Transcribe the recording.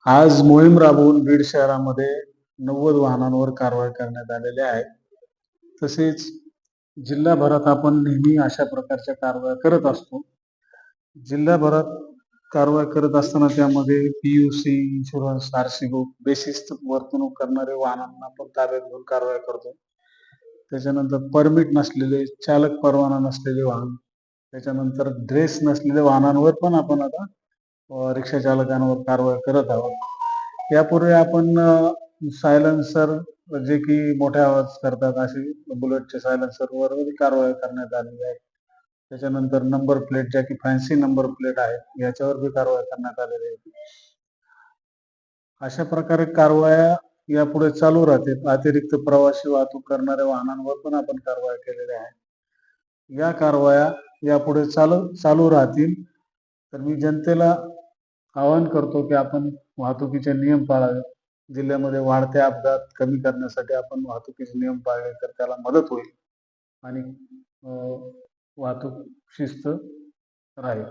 आज मोहीम राबवून बीड शहरामध्ये 90 वाहनांवर कारवाई करण्यात आलेली आहे. तसेच जिल्हाभरात आपण नेहमी अशा प्रकारच्या कारवाया करत असतो. जिल्हाभरात कारवाई करत असताना त्यामध्ये पी-यू-सी, इन्शुरन्स, आर-सी बुक, बेशिस्त वर्तणूक करणारे वाहनांना पण ताब्यात घेऊन कारवाई करतो. त्याच्यानंतर परमिट नसलेले, चालक परवाना नसलेले वाहन, त्याच्यानंतर ड्रेस नसलेल्या वाहनांवर पण आपण आता रिक्षा चालकांवर कारवाई करत आहोत. यापूर्वी आपण सायलेन्सर जे की मोठ्या आवाज करतात असे बुलेटचे सायलेन्सरवर कारवाई करण्यात आलेली आहे. त्याच्यानंतर नंबर प्लेट ज्या की फॅन्सी नंबर प्लेट आहेत याच्यावर बी कारवाई करण्यात आलेली आहे. अशा प्रकारे कारवाया यापुढे चालू राहतील. अतिरिक्त प्रवासी वाहतूक करणाऱ्या वाहनांवर पण आपण कारवाया केलेल्या आहेत. या कारवाया यापुढे चालू राहतील. तर मी जनतेला आवाहन करतो की आपण वाहतुकीचे नियम पाळावे. जिल्ह्यामध्ये वाढते अपघात कमी करण्यासाठी आपण वाहतुकीचे नियम पाळले तर त्याला मदत होईल आणि वाहतूक शिस्त राहील.